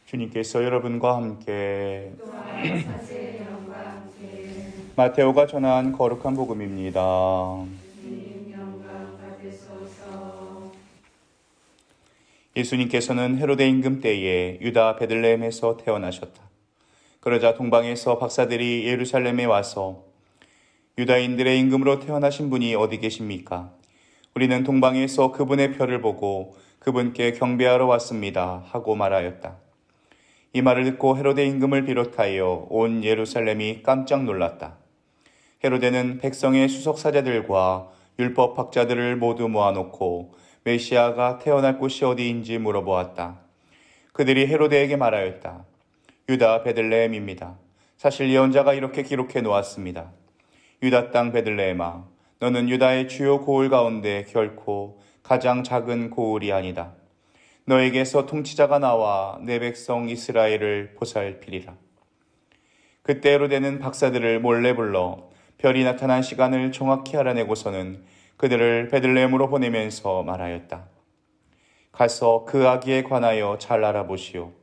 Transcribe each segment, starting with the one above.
주님께서 여러분과 함께 마테오가 전한 거룩한 복음입니다. 예수님께서는 헤로데 임금 때에 유다 베들레헴에서 태어나셨다. 그러자 동방에서 박사들이 예루살렘에 와서 유다인들의 임금으로 태어나신 분이 어디 계십니까? 우리는 동방에서 그분의 별을 보고 그분께 경배하러 왔습니다 하고 말하였다. 이 말을 듣고 헤로데 임금을 비롯하여 온 예루살렘이 깜짝 놀랐다. 헤로데는 백성의 수석사제들과 율법학자들을 모두 모아놓고 메시아가 태어날 곳이 어디인지 물어보았다. 그들이 헤로데에게 말하였다. 유다 베들레헴입니다. 사실 예언자가 이렇게 기록해 놓았습니다. 유다 땅 베들레헴아, 너는 유다의 주요 고을 가운데 결코 가장 작은 고을이 아니다. 너에게서 통치자가 나와 내 백성 이스라엘을 보살피리라. 그때 헤로데는 박사들을 몰래 불러 별이 나타난 시간을 정확히 알아내고서는 그들을 베들레헴으로 보내면서 말하였다. 가서 그 아기에 관하여 잘 알아보시오.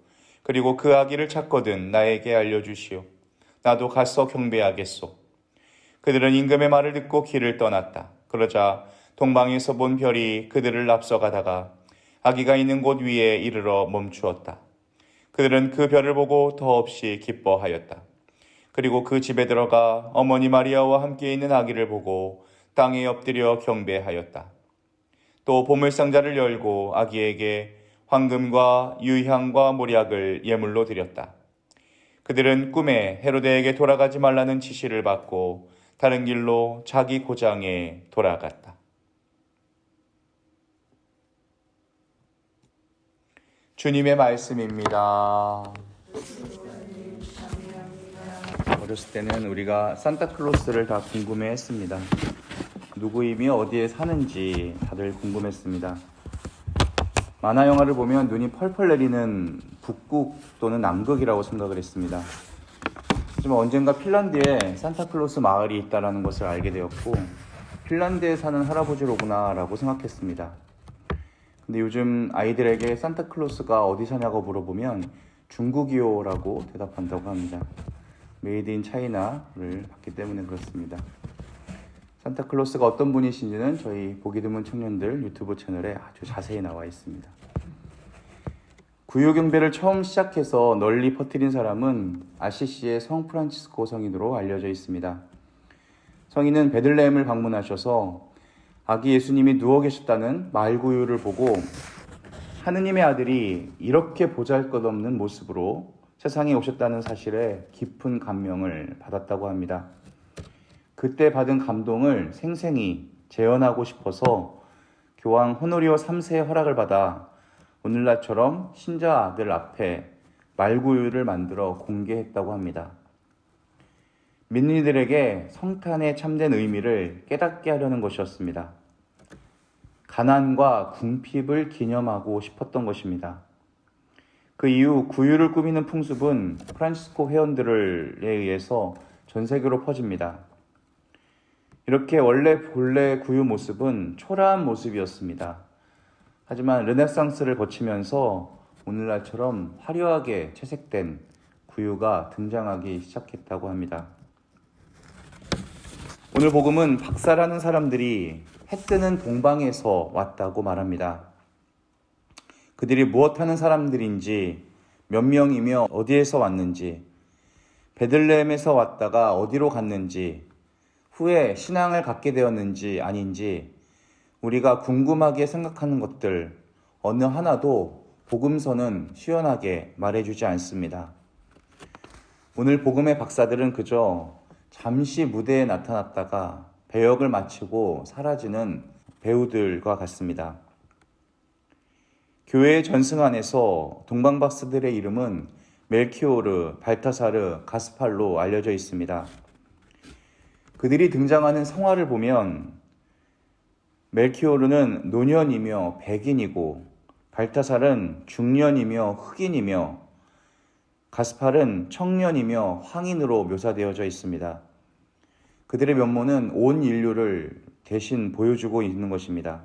그리고 그 아기를 찾거든 나에게 알려주시오. 나도 가서 경배하겠소. 그들은 임금의 말을 듣고 길을 떠났다. 그러자 동방에서 본 별이 그들을 앞서가다가 아기가 있는 곳 위에 이르러 멈추었다. 그들은 그 별을 보고 더없이 기뻐하였다. 그리고 그 집에 들어가 어머니 마리아와 함께 있는 아기를 보고 땅에 엎드려 경배하였다. 또 보물상자를 열고 아기에게 황금과 유향과 몰약을 예물로 드렸다. 그들은 꿈에 헤로데에게 돌아가지 말라는 지시를 받고 다른 길로 자기 고장에 돌아갔다. 주님의 말씀입니다. 어렸을 때는 우리가 산타클로스를 다 궁금해했습니다. 누구이며 어디에 사는지 다들 궁금했습니다. 만화 영화를 보면 눈이 펄펄 내리는 북극 또는 남극이라고 생각을 했습니다. 하지만 언젠가 핀란드에 산타클로스 마을이 있다는 것을 알게 되었고 핀란드에 사는 할아버지로구나 라고 생각했습니다. 근데 요즘 아이들에게 산타클로스가 어디 사냐고 물어보면 중국이요 라고 대답한다고 합니다. 메이드 인 차이나를 받기 때문에 그렇습니다. 산타클로스가 어떤 분이신지는 저희 보기 드문 청년들 유튜브 채널에 아주 자세히 나와 있습니다. 구유경배를 처음 시작해서 널리 퍼뜨린 사람은 아시시의 성 프란치스코 성인으로 알려져 있습니다. 성인은 베들레헴을 방문하셔서 아기 예수님이 누워 계셨다는 말구유를 보고 하느님의 아들이 이렇게 보잘것없는 모습으로 세상에 오셨다는 사실에 깊은 감명을 받았다고 합니다. 그때 받은 감동을 생생히 재현하고 싶어서 교황 호노리오 3세의 허락을 받아 오늘날처럼 신자들 앞에 말구유를 만들어 공개했다고 합니다. 믿는 이들에게 성탄의 참된 의미를 깨닫게 하려는 것이었습니다. 가난과 궁핍을 기념하고 싶었던 것입니다. 그 이후 구유를 꾸미는 풍습은 프란치스코 회원들에 의해서 전 세계로 퍼집니다. 이렇게 본래 구유 모습은 초라한 모습이었습니다. 하지만 르네상스를 거치면서 오늘날처럼 화려하게 채색된 구유가 등장하기 시작했다고 합니다. 오늘 복음은 박사라는 사람들이 해 뜨는 동방에서 왔다고 말합니다. 그들이 무엇하는 사람들인지, 몇 명이며 어디에서 왔는지, 베들레헴에서 왔다가 어디로 갔는지, 후에 신앙을 갖게 되었는지 아닌지 우리가 궁금하게 생각하는 것들 어느 하나도 복음서는 시원하게 말해주지 않습니다. 오늘 복음의 박사들은 그저 잠시 무대에 나타났다가 배역을 마치고 사라지는 배우들과 같습니다. 교회의 전승 안에서 동방박사들의 이름은 멜키오르, 발타사르, 가스팔로 알려져 있습니다. 그들이 등장하는 성화를 보면 멜키오르는 노년이며 백인이고 발타살은 중년이며 흑인이며 가스팔은 청년이며 황인으로 묘사되어져 있습니다. 그들의 면모는 온 인류를 대신 보여주고 있는 것입니다.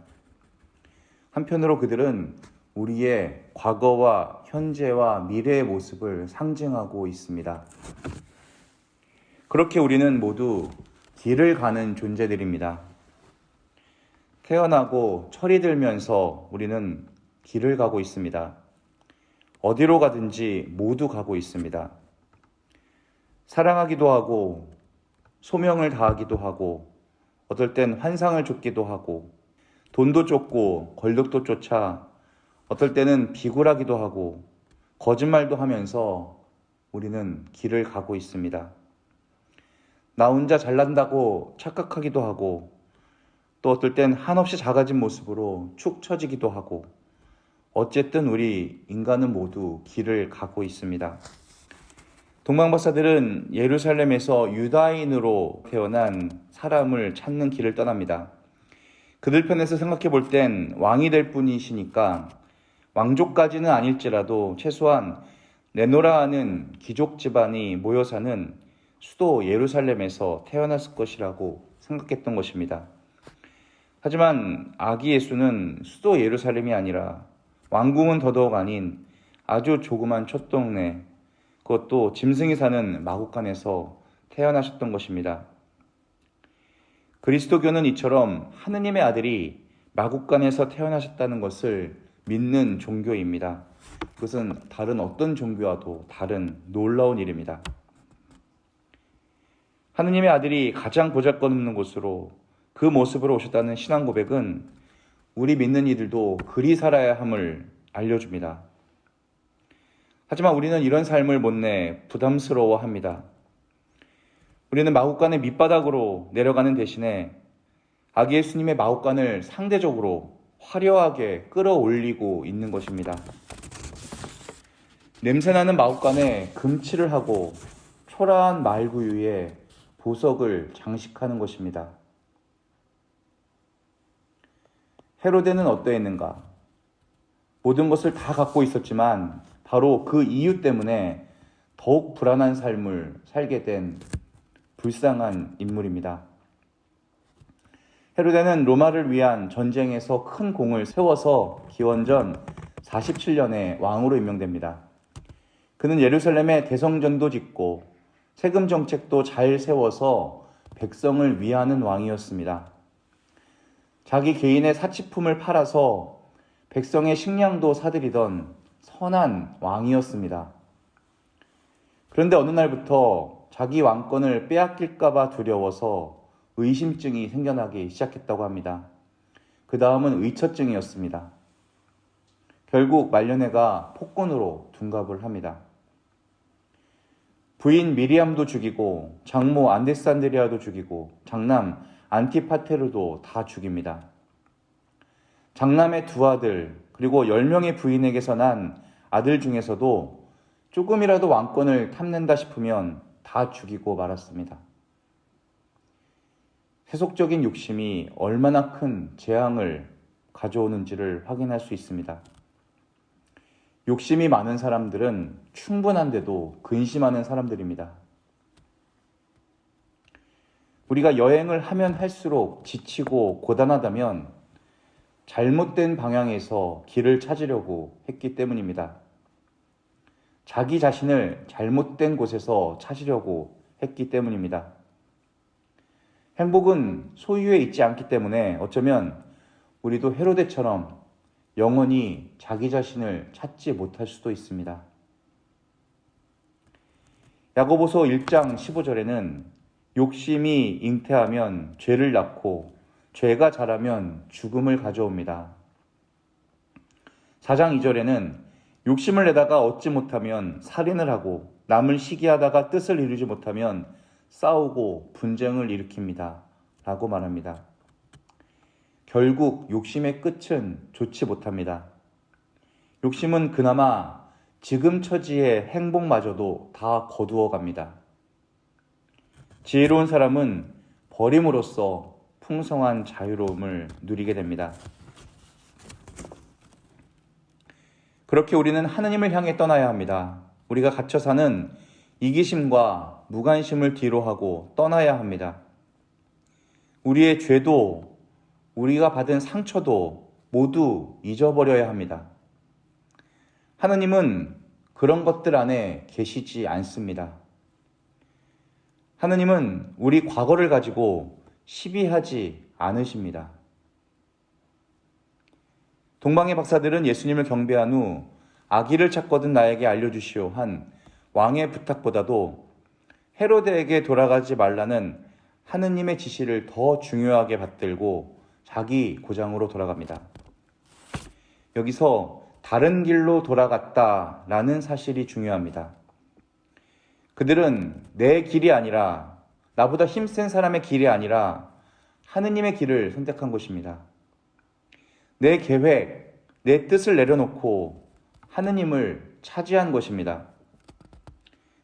한편으로 그들은 우리의 과거와 현재와 미래의 모습을 상징하고 있습니다. 그렇게 우리는 모두 길을 가는 존재들입니다. 태어나고 철이 들면서 우리는 길을 가고 있습니다. 어디로 가든지 모두 가고 있습니다. 사랑하기도 하고 소명을 다하기도 하고 어떨 땐 환상을 쫓기도 하고 돈도 쫓고 권력도 쫓아 어떨 때는 비굴하기도 하고 거짓말도 하면서 우리는 길을 가고 있습니다. 나 혼자 잘난다고 착각하기도 하고 또 어떨 땐 한없이 작아진 모습으로 축 처지기도 하고 어쨌든 우리 인간은 모두 길을 가고 있습니다. 동방박사들은 예루살렘에서 유다인으로 태어난 사람을 찾는 길을 떠납니다. 그들 편에서 생각해 볼 땐 왕이 될 분이시니까 왕족까지는 아닐지라도 최소한 네노라 하는 귀족 집안이 모여 사는 수도 예루살렘에서 태어났을 것이라고 생각했던 것입니다. 하지만 아기 예수는 수도 예루살렘이 아니라 왕궁은 더더욱 아닌 아주 조그만 촌동네, 그것도 짐승이 사는 마구간에서 태어나셨던 것입니다. 그리스도교는 이처럼 하느님의 아들이 마구간에서 태어나셨다는 것을 믿는 종교입니다. 그것은 다른 어떤 종교와도 다른 놀라운 일입니다. 하느님의 아들이 가장 보잘것없는 곳으로 그 모습으로 오셨다는 신앙 고백은 우리 믿는 이들도 그리 살아야 함을 알려줍니다. 하지만 우리는 이런 삶을 못내 부담스러워합니다. 우리는 마구간의 밑바닥으로 내려가는 대신에 아기 예수님의 마구간을 상대적으로 화려하게 끌어올리고 있는 것입니다. 냄새나는 마구간에 금칠을 하고 초라한 말구유에 보석을 장식하는 것입니다. 헤로데는 어떠했는가? 모든 것을 다 갖고 있었지만 바로 그 이유 때문에 더욱 불안한 삶을 살게 된 불쌍한 인물입니다. 헤로데는 로마를 위한 전쟁에서 큰 공을 세워서 기원전 47년에 왕으로 임명됩니다. 그는 예루살렘에 대성전도 짓고 세금 정책도 잘 세워서 백성을 위하는 왕이었습니다. 자기 개인의 사치품을 팔아서 백성의 식량도 사들이던 선한 왕이었습니다. 그런데 어느 날부터 자기 왕권을 빼앗길까 봐 두려워서 의심증이 생겨나기 시작했다고 합니다. 그 다음은 의처증이었습니다. 결국 말년애가 폭군으로 둔갑을 합니다. 부인 미리암도 죽이고 장모 안데산드리아도 죽이고 장남 안티파테르도 다 죽입니다. 장남의 두 아들 그리고 10명의 부인에게서 난 아들 중에서도 조금이라도 왕권을 탐낸다 싶으면 다 죽이고 말았습니다. 세속적인 욕심이 얼마나 큰 재앙을 가져오는지를 확인할 수 있습니다. 욕심이 많은 사람들은 충분한데도 근심하는 사람들입니다. 우리가 여행을 하면 할수록 지치고 고단하다면 잘못된 방향에서 길을 찾으려고 했기 때문입니다. 자기 자신을 잘못된 곳에서 찾으려고 했기 때문입니다. 행복은 소유에 있지 않기 때문에 어쩌면 우리도 헤로데처럼 영원히 자기 자신을 찾지 못할 수도 있습니다. 야고보서 1장 15절에는 욕심이 잉태하면 죄를 낳고 죄가 자라면 죽음을 가져옵니다. 4장 2절에는 욕심을 내다가 얻지 못하면 살인을 하고 남을 시기하다가 뜻을 이루지 못하면 싸우고 분쟁을 일으킵니다. 라고 말합니다. 결국 욕심의 끝은 좋지 못합니다. 욕심은 그나마 지금 처지의 행복마저도 다 거두어 갑니다. 지혜로운 사람은 버림으로써 풍성한 자유로움을 누리게 됩니다. 그렇게 우리는 하느님을 향해 떠나야 합니다. 우리가 갇혀 사는 이기심과 무관심을 뒤로하고 떠나야 합니다. 우리의 죄도 우리가 받은 상처도 모두 잊어버려야 합니다. 하느님은 그런 것들 안에 계시지 않습니다. 하느님은 우리 과거를 가지고 시비하지 않으십니다. 동방의 박사들은 예수님을 경배한 후 아기를 찾거든 나에게 알려주시오 한 왕의 부탁보다도 헤로데에게 돌아가지 말라는 하느님의 지시를 더 중요하게 받들고 자기 고장으로 돌아갑니다. 여기서 다른 길로 돌아갔다라는 사실이 중요합니다. 그들은 내 길이 아니라, 나보다 힘센 사람의 길이 아니라 하느님의 길을 선택한 것입니다. 내 계획, 내 뜻을 내려놓고 하느님을 차지한 것입니다.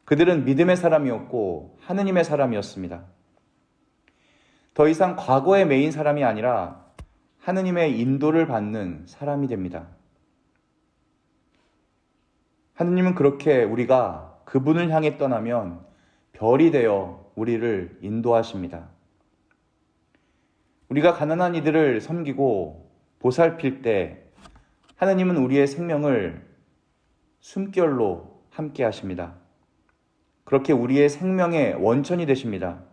그들은 믿음의 사람이었고 하느님의 사람이었습니다. 더 이상 과거에 매인 사람이 아니라 하느님의 인도를 받는 사람이 됩니다. 하느님은 그렇게 우리가 그분을 향해 떠나면 별이 되어 우리를 인도하십니다. 우리가 가난한 이들을 섬기고 보살필 때 하느님은 우리의 생명을 숨결로 함께 하십니다. 그렇게 우리의 생명의 원천이 되십니다.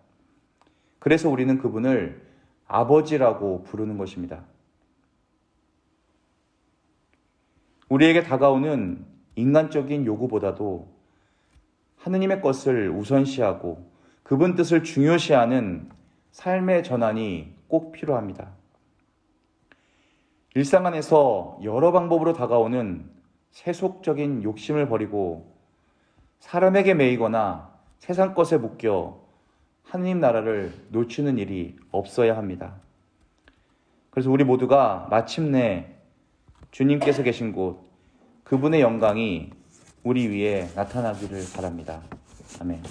그래서 우리는 그분을 아버지라고 부르는 것입니다. 우리에게 다가오는 인간적인 요구보다도 하느님의 것을 우선시하고 그분 뜻을 중요시하는 삶의 전환이 꼭 필요합니다. 일상 안에서 여러 방법으로 다가오는 세속적인 욕심을 버리고 사람에게 매이거나 세상 것에 묶여 하느님 나라를 놓치는 일이 없어야 합니다. 그래서 우리 모두가 마침내 주님께서 계신 곳, 그분의 영광이 우리 위에 나타나기를 바랍니다. 아멘.